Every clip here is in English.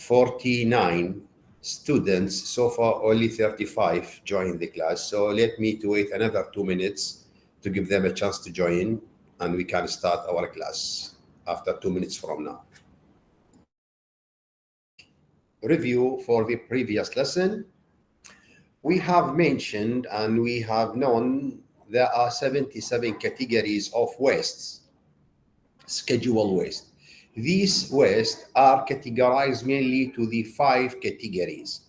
49 students. So far, only 35 joined the class. So let me to wait another 2 minutes to give them a chance to join, and we can start our class after 2 minutes from now. Review for the previous lesson. We have mentioned and we have known there are 77 categories of wastes, scheduled waste. These wastes are categorized mainly to the 5 categories.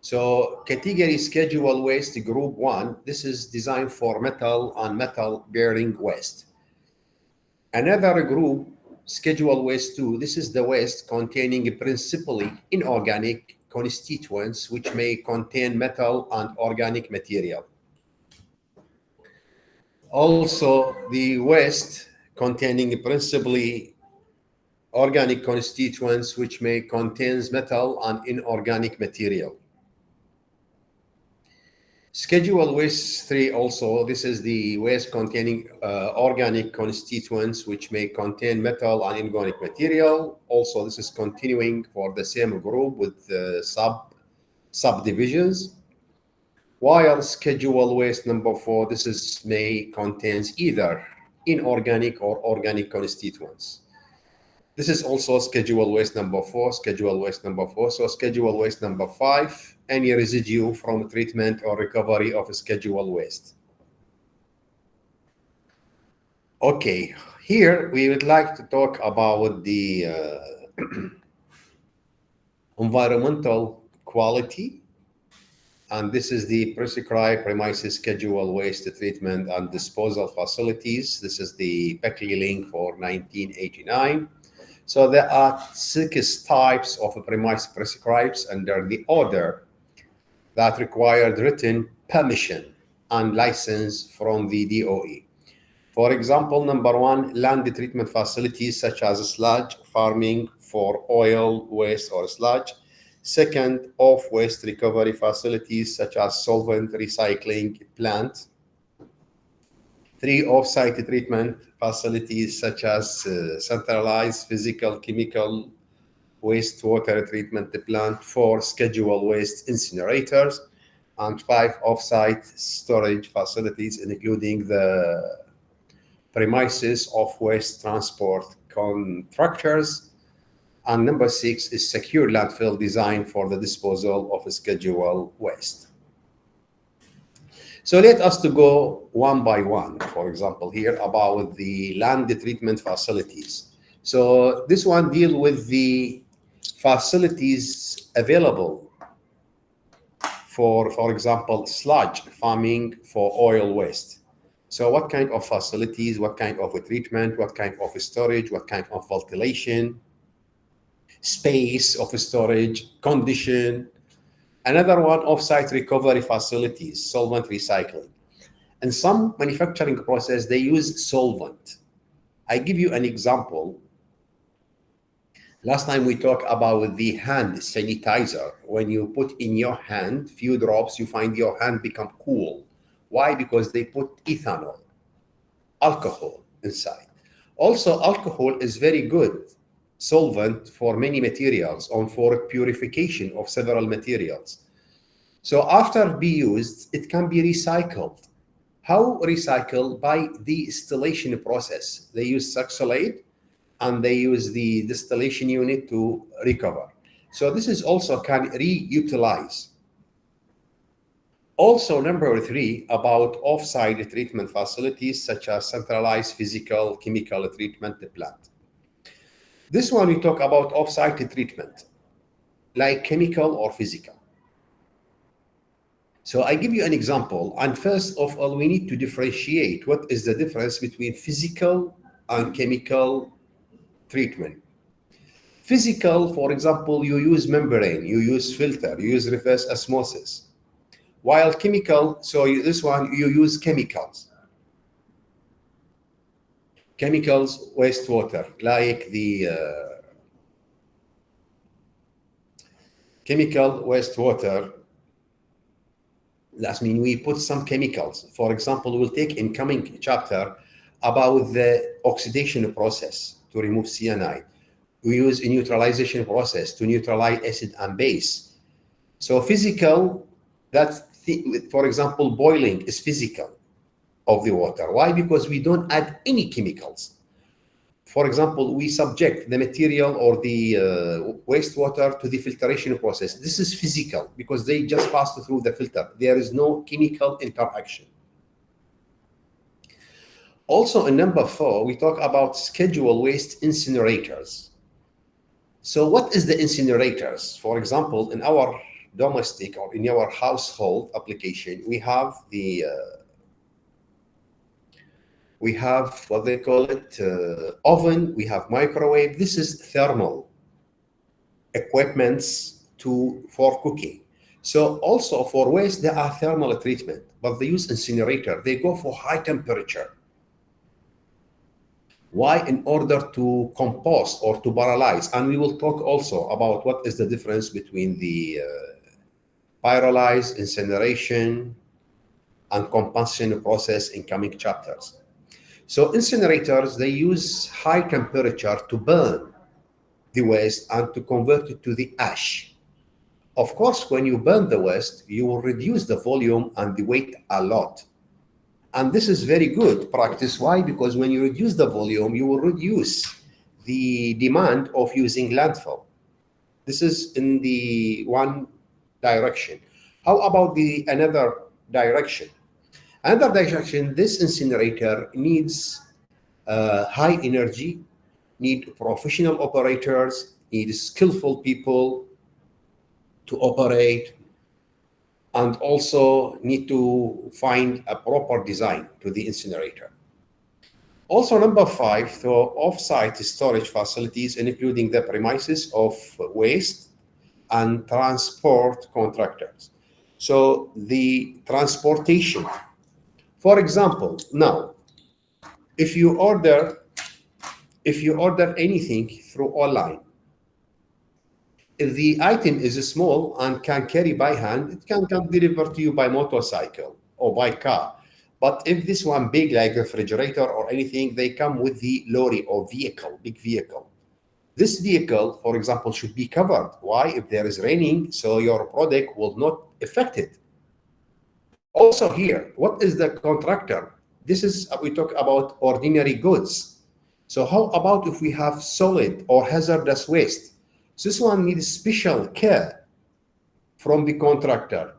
So category scheduled waste group 1, this is designed for metal and metal bearing waste. Another group, scheduled waste 2, this is the waste containing principally inorganic constituents which may contain metal and organic material. Also, the waste containing principally organic constituents which may contain metal and inorganic material. Scheduled waste 3 also, this is the waste containing organic constituents which may contain metal and inorganic material. Also, this is continuing for the same group with subdivisions. While scheduled waste number 4, this is may contains either inorganic or organic constituents. This is also scheduled waste number 4, scheduled waste number 4. So scheduled waste number 5, any residue from treatment or recovery of scheduled waste. Okay, here we would like to talk about the environmental quality. And this is the prescribed premises scheduled waste treatment and disposal facilities. This is the Beckley link for 1989. So there are 6 types of premise prescribed under the order that required written permission and license from the DOE. For example, number 1, land treatment facilities such as sludge farming for oil, waste, or sludge. Second, off-waste recovery facilities such as solvent recycling plant. 3, off-site treatment facilities such as centralized physical chemical wastewater treatment plant. 4, scheduled waste incinerators. And 5, off-site storage facilities, including the premises of waste transport contractors. And number 6 is secure landfill designed for the disposal of scheduled waste. So let us to go one by one. For example, here about the land treatment facilities. So this one deals with the facilities available for example, sludge farming for oil waste. So what kind of facilities, what kind of treatment, what kind of storage, what kind of ventilation, space of storage, condition. Another one, off-site recovery facilities, solvent recycling. In some manufacturing process, they use solvent. I give you an example. Last time we talked about the hand sanitizer. When you put in your hand few drops, you find your hand become cool. Why? Because they put ethanol, alcohol inside. Also, alcohol is very good solvent for many materials and for purification of several materials. So after be used, it can be recycled. How recycled? By the distillation process. They use succinylate and they use the distillation unit to recover. So this is also can reutilize. Also, number 3, about off-site treatment facilities such as centralized physical chemical treatment plant. This one we talk about off-site treatment, like chemical or physical. So I give you an example. And first of all, we need to differentiate what is the difference between physical and chemical treatment. Physical, for example, you use membrane, you use filter, you use reverse osmosis. While chemical, so this one, you use chemicals. Chemicals, wastewater, like the chemical wastewater. That means we put some chemicals. For example, we'll take in coming chapter about the oxidation process to remove cyanide. We use a neutralization process to neutralize acid and base. So physical, for example, boiling is physical of the water. Why? Because we don't add any chemicals. For example, we subject the material or the wastewater to the filtration process. This is physical because they just pass through the filter. There is no chemical interaction. Also, in number 4, we talk about scheduled waste incinerators. So what is the incinerators? For example, in our domestic or in our household application, we have what they call it, oven, we have microwave. This is thermal equipments for cooking. So also for waste, there are thermal treatment, but they use incinerator. They go for high temperature. Why? In order to compost or to paralyze. And we will talk also about what is the difference between the pyrolyze, incineration, and combustion process in coming chapters. So incinerators, they use high temperature to burn the waste and to convert it to the ash. Of course, when you burn the waste, you will reduce the volume and the weight a lot. And this is very good practice. Why? Because when you reduce the volume, you will reduce the demand of using landfill. This is in the one direction. How about the another direction? Another direction, this incinerator needs high energy, need professional operators, need skillful people to operate, and also need to find a proper design to the incinerator. Also, number 5, so off-site storage facilities, including the premises of waste and transport contractors. So the transportation, for example, now, if you order anything through online, if the item is small and can carry by hand, it can come delivered to you by motorcycle or by car. But if this one big, like refrigerator or anything, they come with the lorry or vehicle, big vehicle. This vehicle, for example, should be covered. Why? If there is raining, so your product will not affect it. Also here, what is the contractor? This is, we talk about ordinary goods. So how about if we have solid or hazardous waste? So this one needs special care from the contractor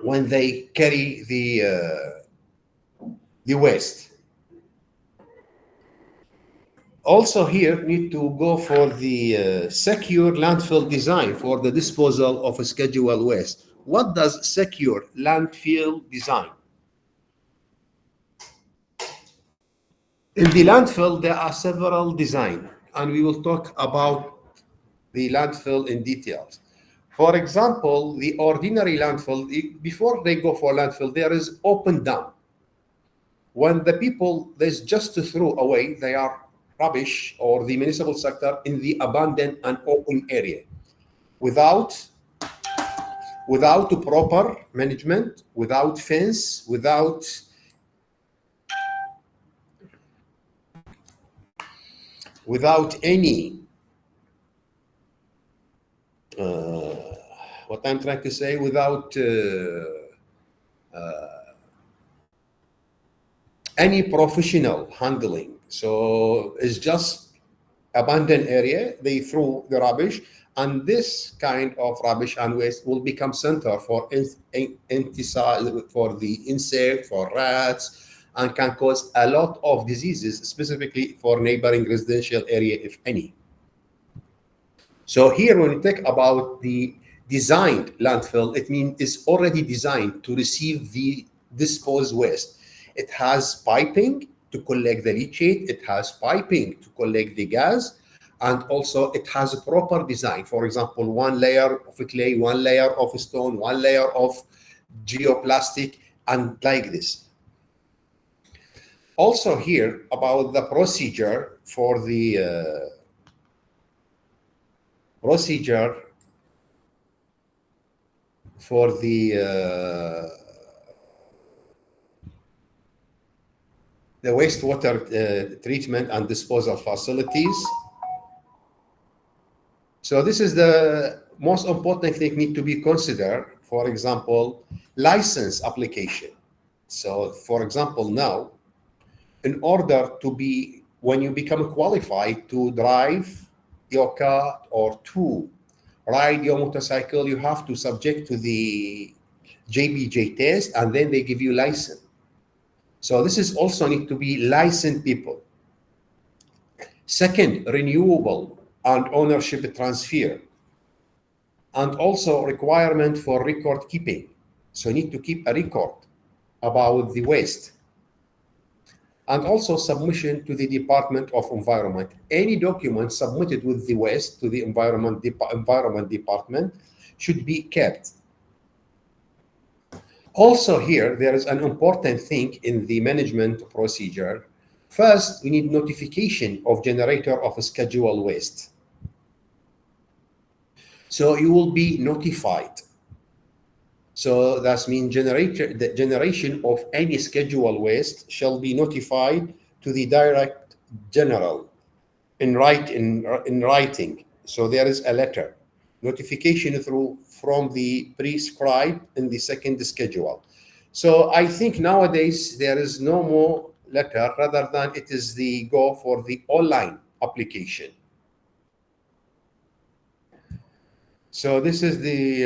when they carry the waste. Also here, need to go for the secure landfill design for the disposal of scheduled waste. What does secure landfill design? In the landfill, there are several designs, and we will talk about the landfill in details. For example, the ordinary landfill, before they go for landfill, there is open dump. When the people, there's just to throw away their rubbish or the municipal sector in the abandoned and open area without proper management, without fence, without any what I'm trying to say, without any professional handling. So it's just abandoned area, they throw the rubbish, and this kind of rubbish and waste will become center for for the insect, for rats, and can cause a lot of diseases, specifically for neighboring residential area, if any. So here, when we talk about the designed landfill, it means it's already designed to receive the disposed waste. It has piping to collect the leachate, it has piping to collect the gas, and also it has a proper design. For example, one layer of clay, one layer of stone, one layer of geoplastic, and like this. Also here, about the procedure for the the wastewater treatment and disposal facilities. So this is the most important thing need to be considered. For example, license application. So for example, now, in order to be, when you become qualified to drive your car or to ride your motorcycle, you have to subject to the JBJ test, and then they give you license. So this is also need to be licensed people. Second, renewable and ownership transfer, and also requirement for record keeping. So you need to keep a record about the waste, and also submission to the Department of Environment. Any document submitted with the waste to the Environment Department should be kept. Also here, there is an important thing in the management procedure. First, we need notification of generator of scheduled waste. So you will be notified. So that means the generation of any scheduled waste shall be notified to the Director General in writing. So there is a letter, notification from the prescribed in the second schedule. So I think nowadays there is no more letter, rather than it is the go for the online application. So this is the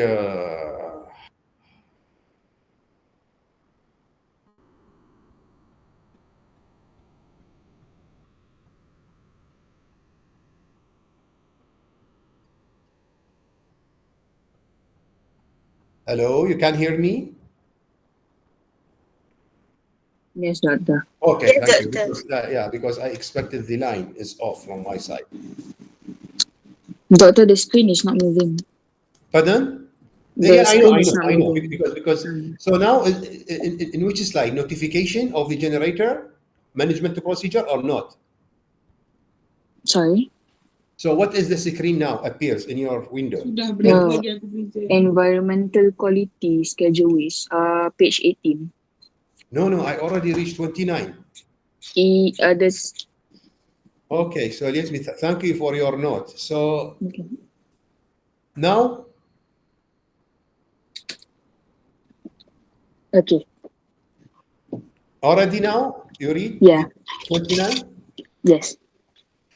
hello, you can hear me? Yes, doctor. Okay, Yes, thank you. doctor. Because I expected the line is off from my side. Doctor, the screen is not moving. Pardon? The Yeah, screen is not I know. moving. Because so now in which slide, notification of the generator management procedure or not? Sorry. So what is the screen now appears in your window? Environmental quality schedule is page 18. No, I already reached 29. This. Okay, so let me thank you for your note. So Okay. now, Okay. already now, you read Yeah. 29? Yes.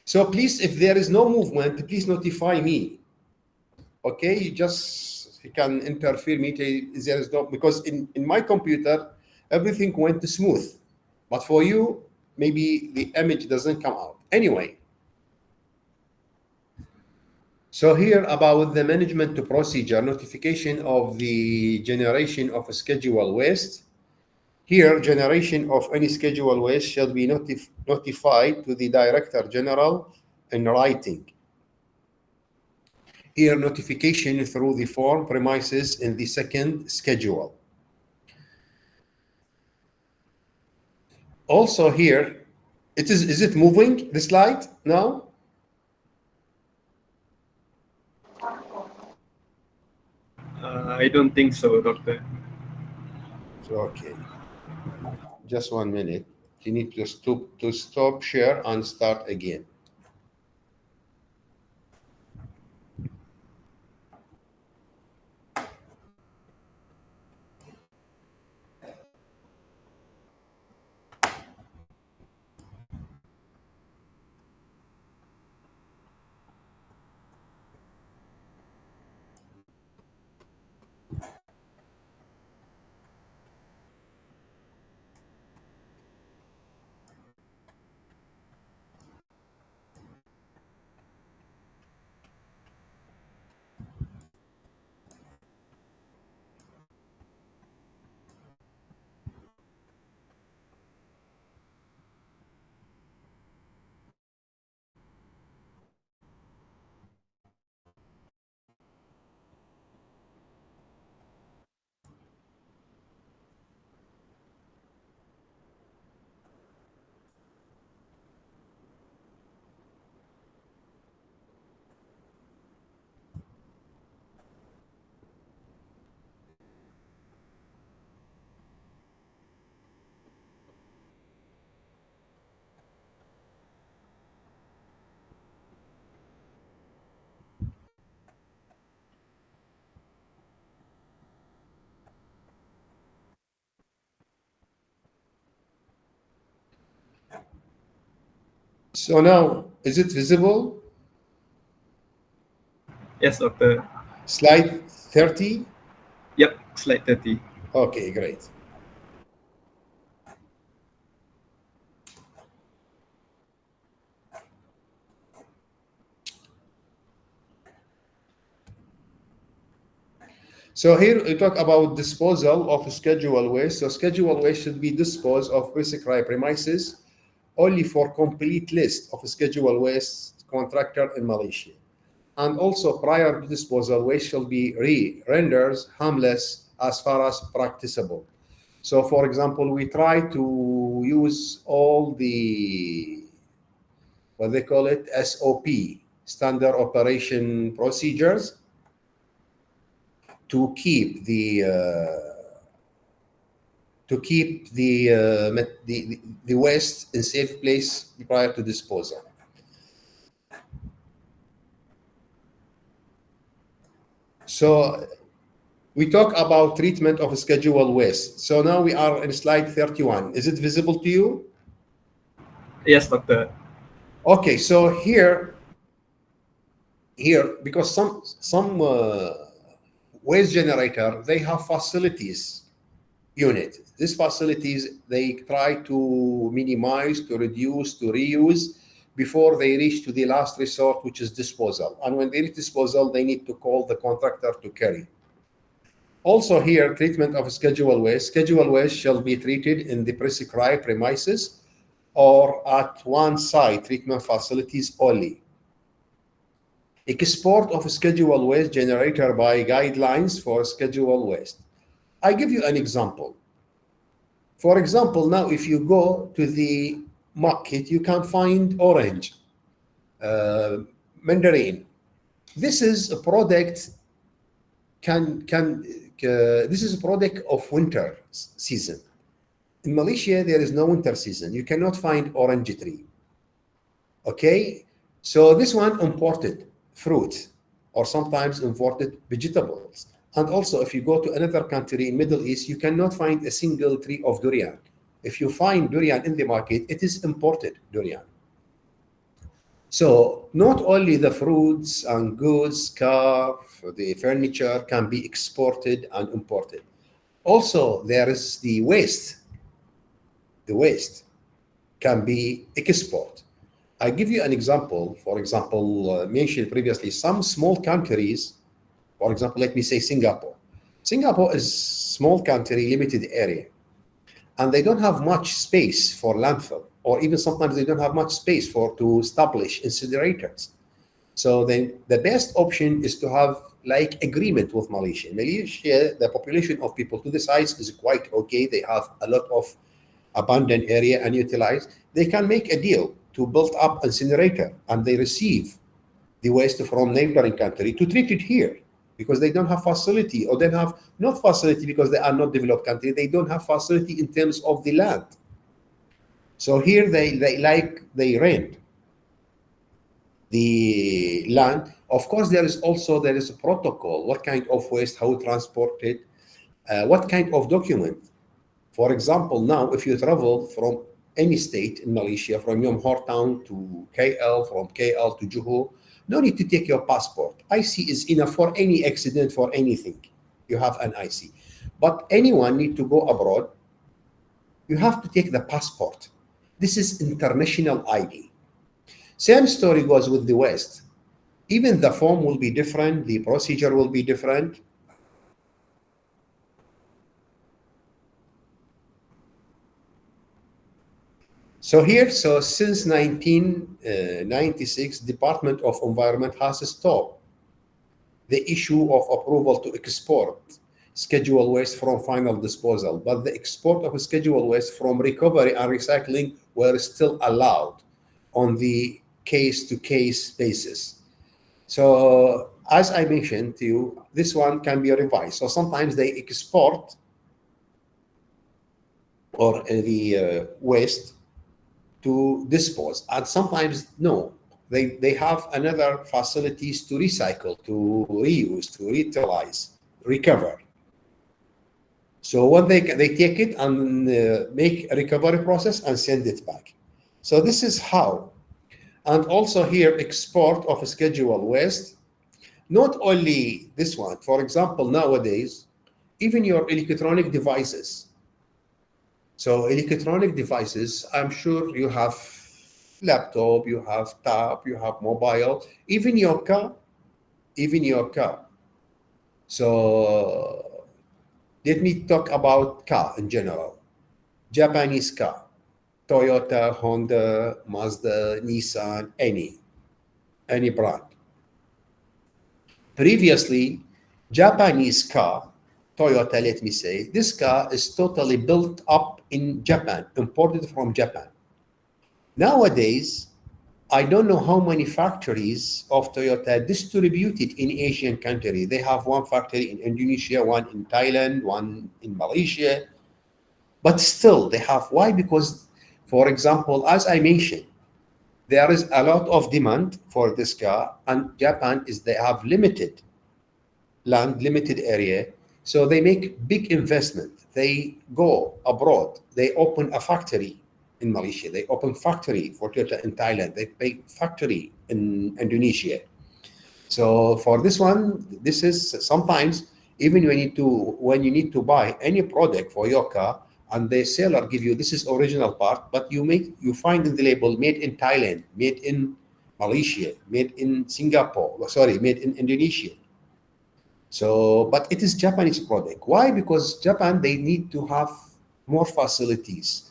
So please, if there is no movement, please notify me. Okay, you can interfere me. There is no, because in my computer, everything went smooth. But for you, maybe the image doesn't come out. Anyway, so here about the management procedure, notification of the generation of a scheduled waste. Here, generation of any scheduled waste shall be notified to the Director General in writing. Here, notification through the form premises in the second schedule. Also here, is it moving, the slide now? I don't think so, Doctor. Okay, just 1 minute. You need to stop share and start again. So now, is it visible? Yes, doctor. Slide 30? Yep, slide 30. Okay, great. So here we talk about disposal of scheduled waste. So scheduled waste should be disposed of prescribed premises only for complete list of scheduled waste contractor in Malaysia. And also prior to disposal, waste shall be rendered harmless as far as practicable. So for example, we try to use all the, what they call it, SOP, standard operation procedures, to keep the the waste in safe place prior to disposal. So we talk about treatment of scheduled waste. So now we are in slide 31. Is it visible to you? Yes, doctor. Okay, so here because some waste generator, they have facilities unit. These facilities, they try to minimize, to reduce, to reuse before they reach to the last resort, which is disposal. And when they reach disposal, they need to call the contractor to carry. Also here, treatment of scheduled waste. Scheduled waste shall be treated in the prescribed premises or at one site treatment facilities only. Export of scheduled waste generator by guidelines for scheduled waste. I give you an example. For example, now if you go to the market, you can find orange, mandarin. This is a product this is a product of winter season. In Malaysia, there is no winter season. You cannot find orange tree. Okay, so this one imported fruit or sometimes imported vegetables. And also, if you go to another country in Middle East, you cannot find a single tree of durian. If you find durian in the market, it is imported durian. So not only the fruits and goods, car, the furniture can be exported and imported. Also, there is the waste. The waste can be export. I give you an example. For example, mentioned previously, some small countries, for example, let me say Singapore. Singapore is small country, limited area, and they don't have much space for landfill, or even sometimes they don't have much space to establish incinerators. So then the best option is to have like agreement with Malaysia. Malaysia, the population of people to the size is quite okay. They have a lot of abandoned area unutilized. They can make a deal to build up incinerator, and they receive the waste from neighboring country to treat it here, because they don't have facility, or they have not facility because they are not developed country. They don't have facility in terms of the land. So here they rent the land. Of course, there is a protocol. What kind of waste, how transported, what kind of document. For example, now if you travel from any state in Malaysia, from Yomhor town to KL, from KL to Johor, no need to take your passport. IC is enough for any accident, for anything. You have an IC. But anyone need to go abroad, you have to take the passport. This is international ID. Same story goes with the West. Even the form will be different, the procedure will be different. So here, since 1996, Department of Environment has stopped the issue of approval to export scheduled waste from final disposal, but the export of scheduled waste from recovery and recycling were still allowed on the case-to-case basis. So as I mentioned to you, this one can be revised. So sometimes they export or the waste to dispose, and sometimes no, they have another facilities to recycle, to reuse, to reutilize, recover. So when they take it and make a recovery process and send it back. So this is how And also here, export of scheduled waste. Not only this one, for example, nowadays, even your electronic devices. So electronic devices, I'm sure you have laptop, you have tab, you have mobile, even your car, even your car. So let me talk about car in general. Japanese car, Toyota, Honda, Mazda, Nissan, any brand. Previously, Japanese car, Toyota, let me say, this car is totally built up in Japan, imported from Japan. Nowadays, I don't know how many factories of Toyota distributed in Asian country. They have one factory in Indonesia, one in Thailand, one in Malaysia. But still, they have. Why? Because, for example, as I mentioned, there is a lot of demand for this car, and Japan is they have limited land, limited area. So they make big investment. They go abroad. They open a factory in Malaysia. They open factory for Toyota in Thailand. They make factory in Indonesia. So for this one, this is sometimes even when you need to buy any product for your car, and the seller give you this is original part, but you find in the label made in Thailand, made in Malaysia, made in Singapore, sorry, made in Indonesia. So, but it is Japanese product. Why? Because Japan, they need to have more facilities.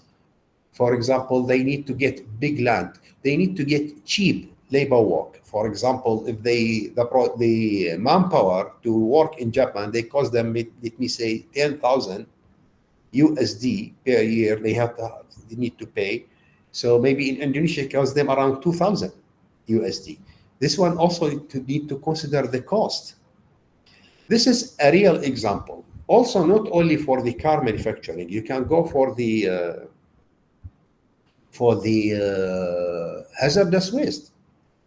For example, they need to get big land. They need to get cheap labor work. For example, if the manpower to work in Japan, they cost them, let me say, 10,000 USD per year. They need to pay. So maybe in Indonesia, it costs them around 2,000 USD. This one also need to consider the cost. This is a real example. Also, not only for the car manufacturing, you can go for the hazardous waste.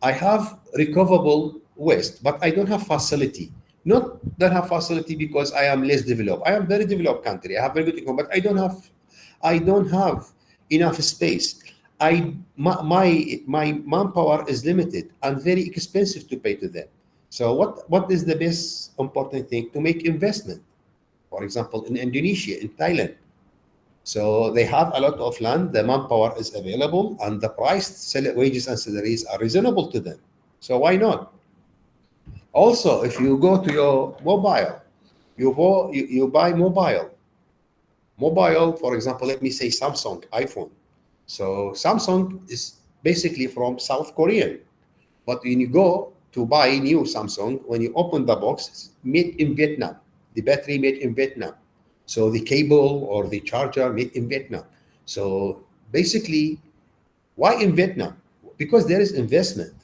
I have recoverable waste, but I don't have facility. Not don't have facility because I am less developed. I am very developed country. I have very good income, but I don't have enough space. My manpower is limited and very expensive to pay to them. So what is the best important thing? To make investment. For example, in Indonesia, in Thailand. So they have a lot of land, the manpower is available, and the wages and salaries are reasonable to them. So why not? Also, if you go to your mobile, you buy mobile. Mobile, for example, let me say Samsung, iPhone. So Samsung is basically from South Korean. But when you go to buy new Samsung, when you open the box, it's made in Vietnam. The battery made in Vietnam. So the cable or the charger made in Vietnam. So basically, why in Vietnam? Because there is investment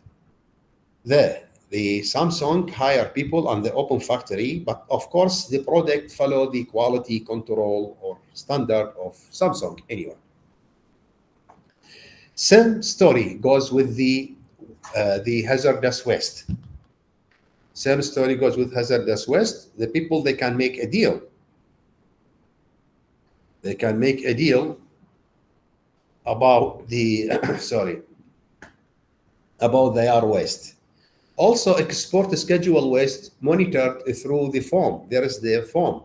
there. The Samsung hire people on the open factory, but of course the product follow the quality control or standard of Samsung anyway. Same story goes with the hazardous waste. Same story goes with hazardous waste. The people, they can make a deal. They can make a deal about the about their waste. Also, export schedule waste monitored through the form. There is the form,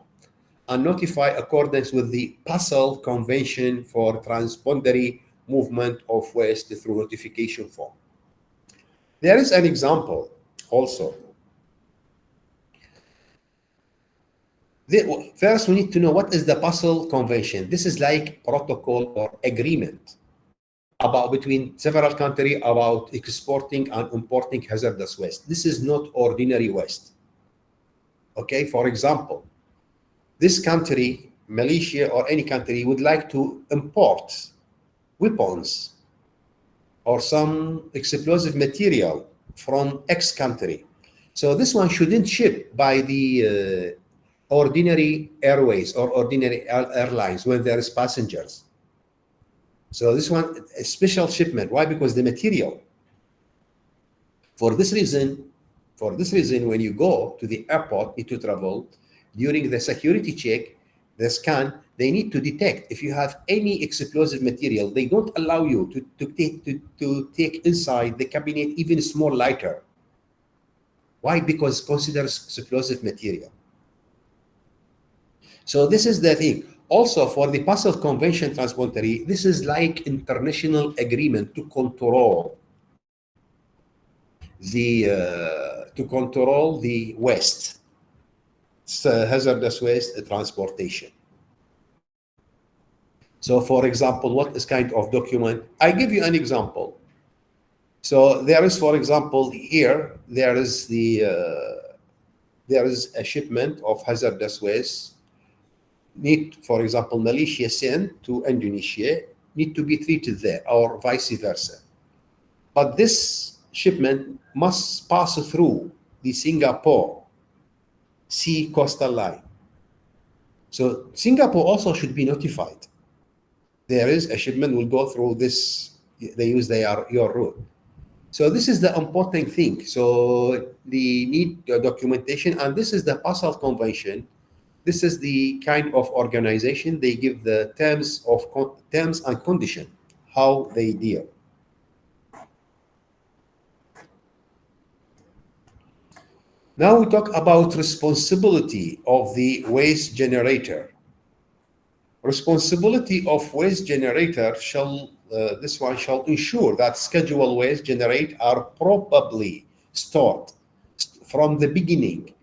and notify accordance with the Basel Convention for Transboundary Movement of Waste through notification form. There is an example also. First, we need to know what is the Basel Convention. This is like protocol or agreement about between several countries about exporting and importing hazardous waste. This is not ordinary waste. Okay, for example, this country, Malaysia or any country, would like to import weapons or some explosive material from X country. So this one shouldn't ship by the ordinary airways or ordinary airlines when there is passengers. So this one, a special shipment. Why? Because the material. For this reason, when you go to the airport, need to travel, during the security check, the scan, they need to detect if you have any explosive material. They don't allow you to take inside the cabinet even small lighter. Why? Because considers explosive material. So this is the thing. Also, for the Basel Convention transpondery, this is like international agreement to control the waste. It's hazardous waste transportation. So, for example, what is kind of document? I give you an example. So there is, for example, here there is a shipment of hazardous waste. Need, for example, Malaysia sent to Indonesia, need to be treated there, or vice versa. But this shipment must pass through the Singapore sea coastal line. So Singapore also should be notified. There is a shipment will go through this, they use your route. So this is the important thing. So they need documentation, and this is the Basel Convention. This is the kind of organization they give the terms and condition, how they deal. Now we talk about responsibility of the waste generator. Responsibility of waste generator shall ensure that scheduled waste generate are properly stored from the beginning.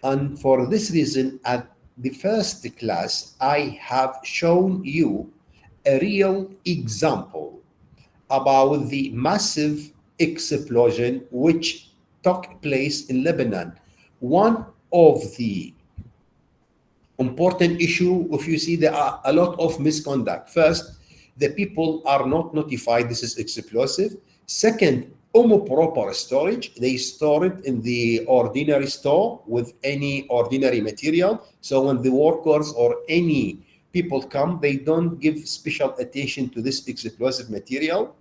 And for this reason, at the first class, I have shown you a real example about the massive explosion which took place in Lebanon. One of the important issue, if you see, there are a lot of misconduct. First, the people are not notified this is explosive. Second, improper storage. They store it in the ordinary store with any ordinary material. So when the workers or any people come, they don't give special attention to this explosive material.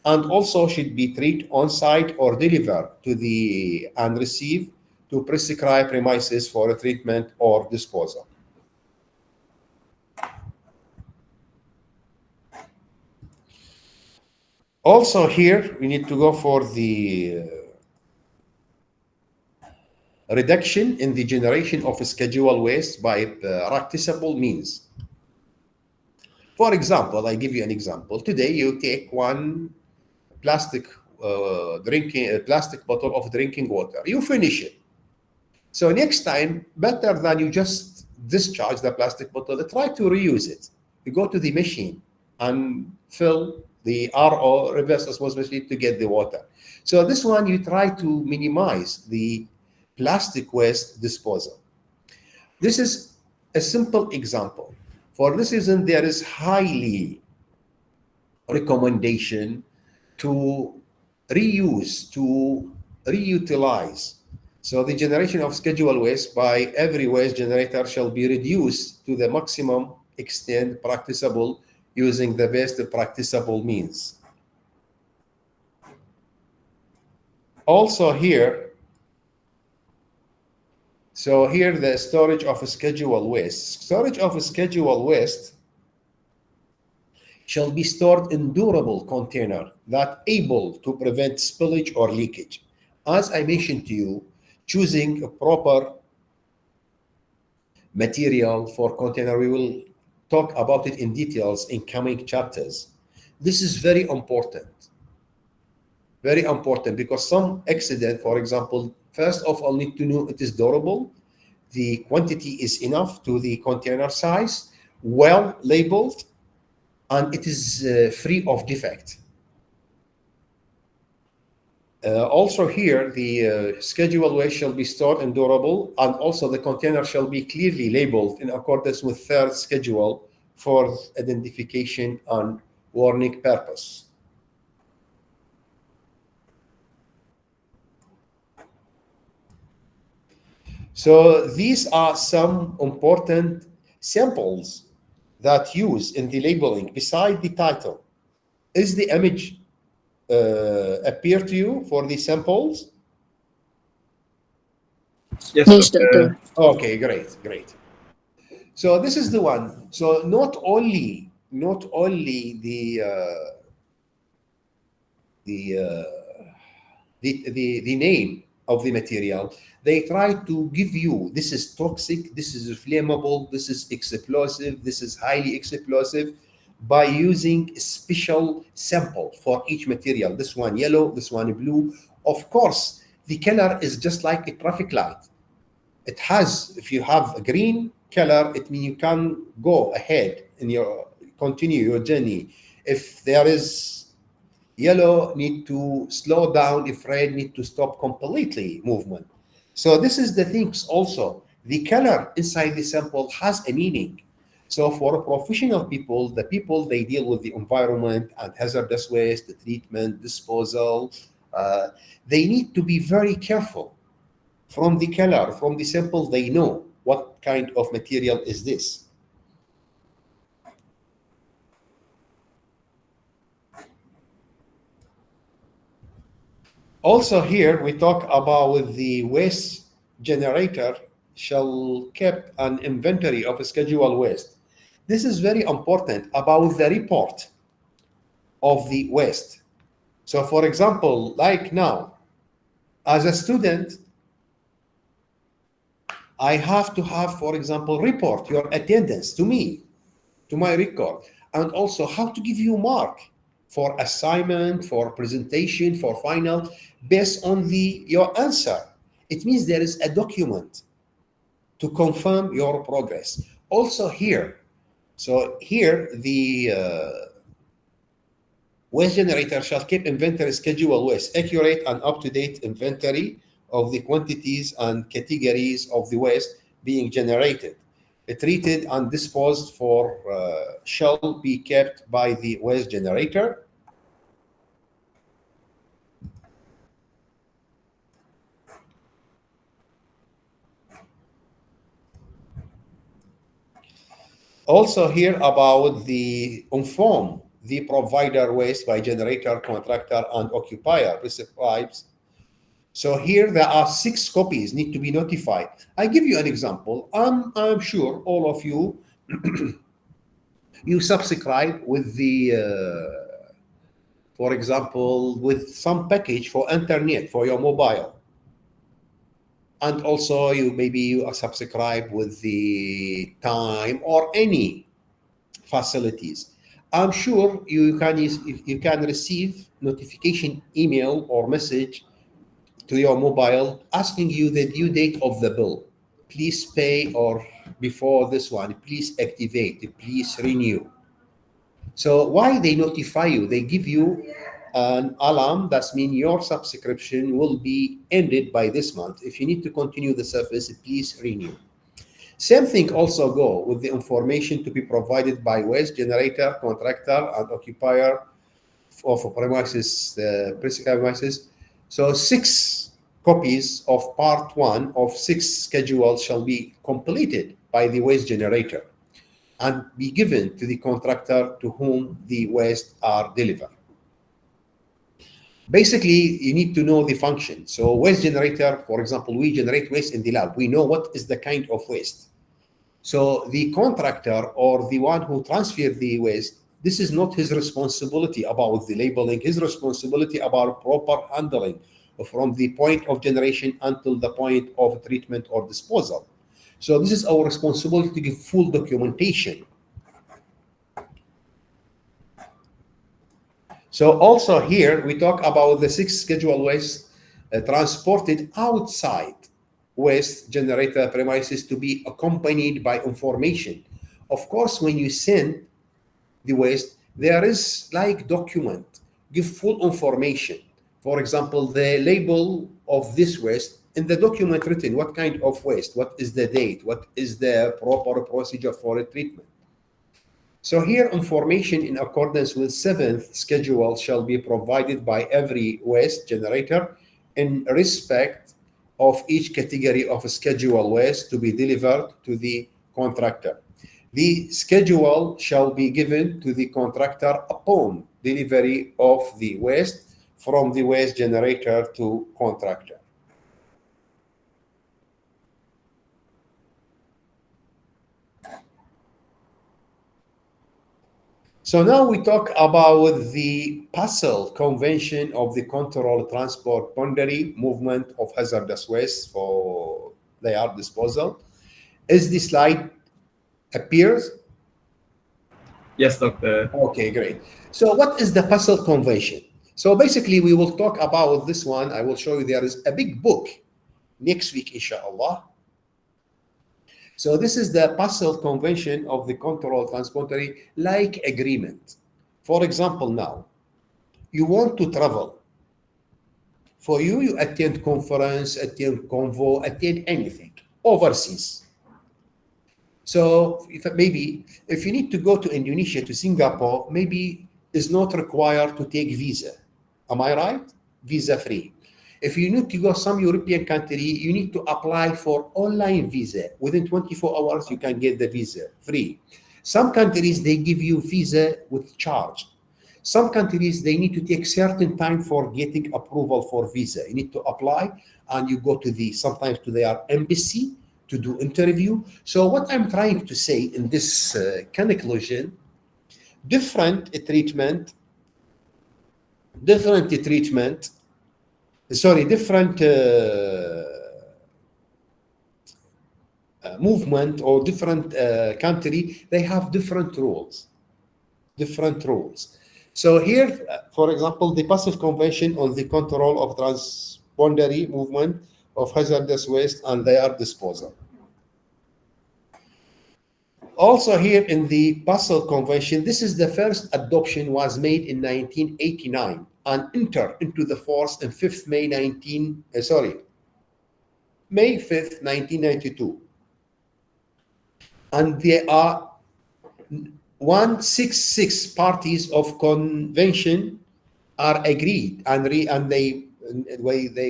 And also should be treated on site or delivered to the and receive to prescribed premises for treatment or disposal. Also here, we need to go for the reduction in the generation of scheduled waste by practicable means. For example, I give you an example. Today, you take one plastic plastic bottle of drinking water. You finish it. So next time, better than you just discharge the plastic bottle, try to reuse it. You go to the machine and fill the RO, reverse osmosis machine, to get the water. So this one, you try to minimize the plastic waste disposal. This is a simple example. For this reason, there is highly recommendation to reuse, to reutilize. So the generation of scheduled waste by every waste generator shall be reduced to the maximum extent practicable using the best practicable means. Also here, so here the storage of scheduled waste. Storage of scheduled waste shall be stored in durable container that able to prevent spillage or leakage. As I mentioned to you, choosing a proper material for container, we will talk about it in details in coming chapters. This is very important because some accident, for example, first of all, need to know it is durable, the quantity is enough to the container size, well labeled, and it is free of defect. Also here, the scheduled waste shall be stored and durable, and also the container shall be clearly labeled in accordance with third schedule for identification and warning purpose. So these are some important samples that use in the labeling beside the title. Is the image appear to you for the samples? Yes, Yes, Doctor. Doctor. Okay, great. So this is the one. So not only the name of the material, they try to give you, this is toxic, this is flammable, this is explosive, this is highly explosive, by using a special sample for each material. This one yellow, this one blue. Of course, the color is just like a traffic light. It has, if you have a green color, it means you can go ahead in your, continue your journey. If there is yellow, need to slow down. If red, need to stop completely movement. So this is the things also. The color inside the sample has a meaning. So for professional people, the people they deal with the environment and hazardous waste, the treatment, disposal, they need to be very careful. From the color, from the sample, they know what kind of material is this. Also here, we talk about the waste generator shall keep an inventory of scheduled waste. This is very important about the report of the waste. So for example, like now, as a student, I have to have, for example, report your attendance to me, to my record, and also how to give you mark for assignment, for presentation, for final, based on your answer. It means there is a document to confirm your progress. Also here, so here the waste generator shall keep inventory schedule waste, accurate and up-to-date inventory of the quantities and categories of the waste being generated. Treated and disposed for shall be kept by the waste generator. Also here about the inform the provider waste by generator, contractor, and occupier prescribes. So here there are 6 copies need to be notified. I give you an example. I'm sure all of you you subscribe with the for example, with some package for internet for your mobile. And also you subscribe with the time or any facilities. I'm sure you can receive notification email or message to your mobile asking you the due date of the bill. Please pay, or before this one, please activate, please renew. So why they notify you? They give you an alarm that means your subscription will be ended by this month. If you need to continue the service, please renew. Same thing also go with the information to be provided by waste generator, contractor, and occupier of premises, premises. So 6 copies of part 1 of 6 schedules shall be completed by the waste generator and be given to the contractor to whom the waste are delivered. Basically, you need to know the function. So waste generator, for example, we generate waste in the lab. We know what is the kind of waste. So the contractor or the one who transferred the waste, this is not his responsibility about the labeling, his responsibility about proper handling from the point of generation until the point of treatment or disposal. So this is our responsibility to give full documentation. So also here we talk about the 6 scheduled waste transported outside waste generator premises to be accompanied by information. Of course, when you send the waste, there is like document, give full information. For example, the label of this waste in the document written, what kind of waste, what is the date, what is the proper procedure for a treatment. So here information in accordance with 7th schedule shall be provided by every waste generator in respect of each category of schedule waste to be delivered to the contractor. The schedule shall be given to the contractor upon delivery of the waste from the waste generator to contractor. So now we talk about the Basel Convention of the Control Transport Boundary Movement of Hazardous Waste for their disposal. Is the slide appears? Yes, Doctor. Okay, great. So what is the Basel Convention? So basically we will talk about this one. I will show you there is a big book next week, inshallah. So this is the Basel Convention of the Control Transportary like agreement. For example, now you want to travel. For you, you attend conference, attend convo, attend anything overseas. So maybe if you need to go to Indonesia, to Singapore, maybe is not required to take visa. Am I right? Visa free. If you need to go some European country, you need to apply for online visa. Within 24 hours, you can get the visa free. Some countries, they give you visa with charge. Some countries, they need to take certain time for getting approval for visa. You need to apply and you go to sometimes to their embassy to do interview. So what I'm trying to say in this conclusion, different treatment, movement or different country, they have different rules. So here, for example, the Basel Convention on the Control of Transboundary Movement of Hazardous Waste and their disposal. Also here in the Basel Convention, this is the first adoption was made in 1989 and entered into the force on May 5th, 1992. And there are 166 parties of convention are agreed and they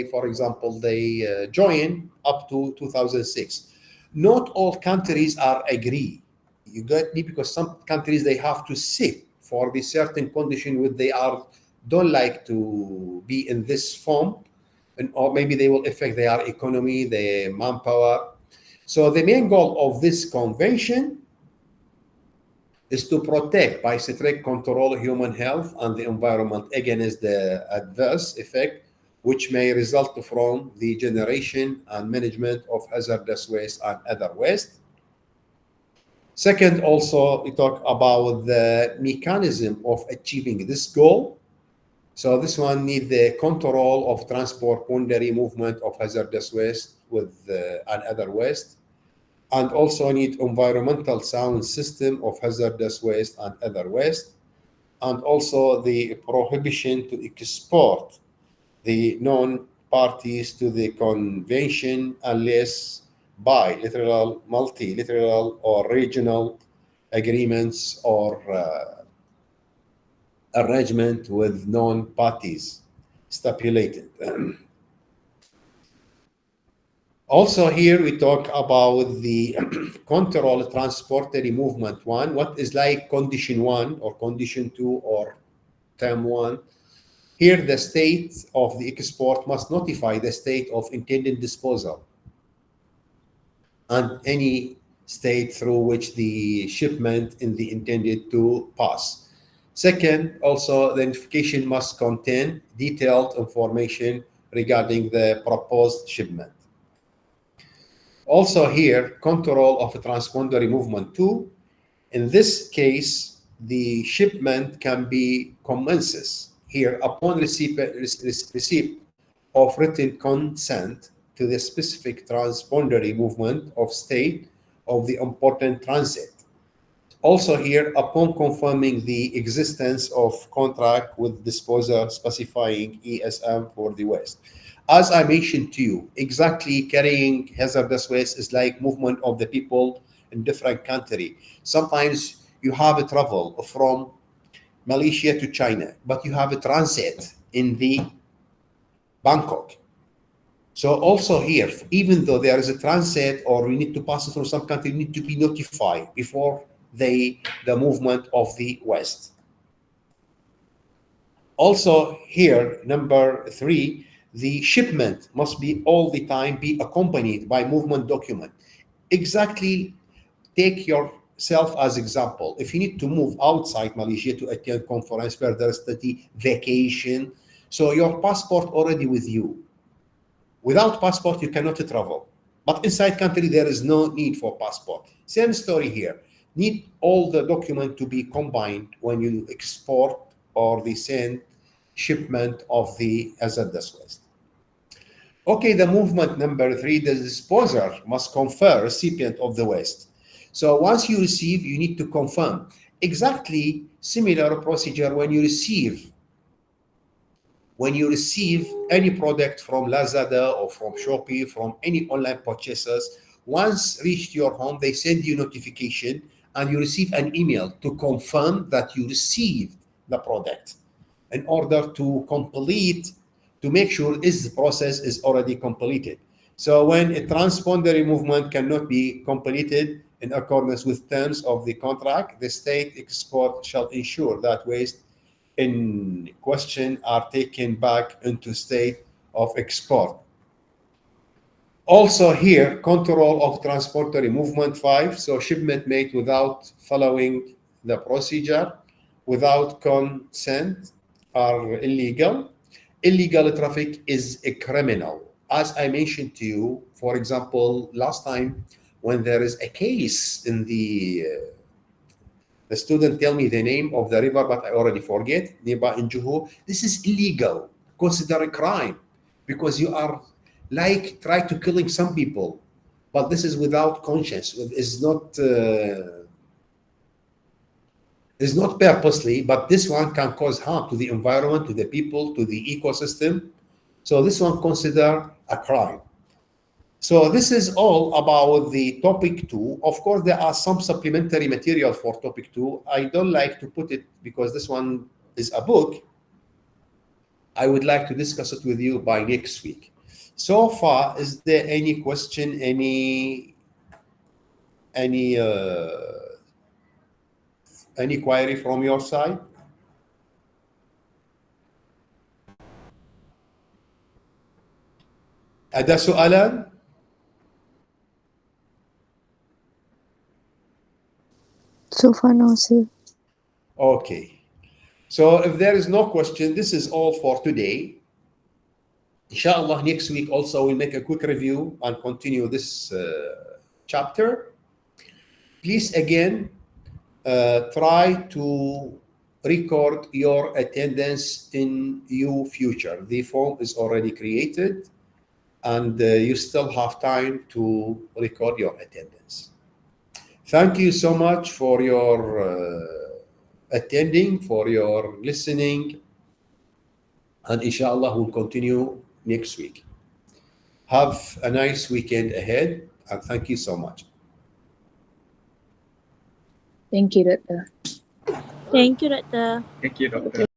for example they join up to 2006. Not all countries are agree. You got me? Because some countries they have to sit for the certain condition where they don't like to be in this form, or maybe they will affect their economy, their manpower. So the main goal of this convention is to protect by strict control human health and the environment against the adverse effect which may result from the generation and management of hazardous waste and other waste. Second, also we talk about the mechanism of achieving this goal. So this one needs the control of transport boundary movement of hazardous waste with and other waste, and also need environmental sound system of hazardous waste and other waste, and also the prohibition to export the non-parties to the convention unless bilateral, multilateral, or regional agreements or arrangement with non-parties stipulated. Also here we talk about the control transportary movement one. What is like condition 1 or condition 2 or term 1? Here the state of the export must notify the state of intended disposal and any state through which the shipment in the intended to pass. Second, also the notification must contain detailed information regarding the proposed shipment. Also here, control of transboundary movement 2. In this case, the shipment can be commences here upon receipt of written consent to the specific transboundary movement of state of the important transit. Also here, upon confirming the existence of contract with disposer specifying ESM for the waste. As I mentioned to you, exactly carrying hazardous waste is like movement of the people in different country. Sometimes you have a travel from Malaysia to China, but you have a transit in the Bangkok. So also here, even though there is a transit or we need to pass through some country, need to be notified before the movement of the waste. Also here, number 3, the shipment must be all the time be accompanied by movement document. Exactly, take your yourself as example. If you need to move outside Malaysia to attend conference, further study, vacation, so your passport already with you. Without passport, you cannot travel. But inside country, there is no need for passport. Same story here. Need all the document to be combined when you export or the send shipment of the hazardous waste. Okay, the movement number 3, the disposer must confer recipient of the waste. So once you receive, you need to confirm. Exactly similar procedure when you receive any product from Lazada or from Shopee, from any online purchasers. Once reached your home, they send you notification and you receive an email to confirm that you received the product in order to complete, to make sure the process is already completed. So when a transponder movement cannot be completed in accordance with terms of the contract, the state export shall ensure that waste in question are taken back into state of export. Also here, control of transporter movement 5, so shipment made without following the procedure, without consent, are illegal. Illegal traffic is a criminal. As I mentioned to you, for example, last time when there is a case in the student tell me the name of the river, but I already forget, nearby in Johor. This is illegal, considered a crime, because you are like try to killing some people, but this is without conscience. It's not purposely, but this one can cause harm to the environment, to the people, to the ecosystem. So this one considered a crime. So this is all about the topic 2. Of course, there are some supplementary material for topic 2. I don't like to put it because this one is a book. I would like to discuss it with you by next week. So far, is there any question, any query from your side? Ada soalan? So far, no, sir. Okay. So if there is no question, this is all for today. Inshallah, next week also we'll make a quick review and continue this chapter. Please again, try to record your attendance in future. The form is already created and you still have time to record your attendance. Thank you so much for your attending, for your listening, and inshallah we'll continue next week. Have a nice weekend ahead, and thank you so much. Thank you, Doctor. Thank you, Doctor. Thank you, Doctor.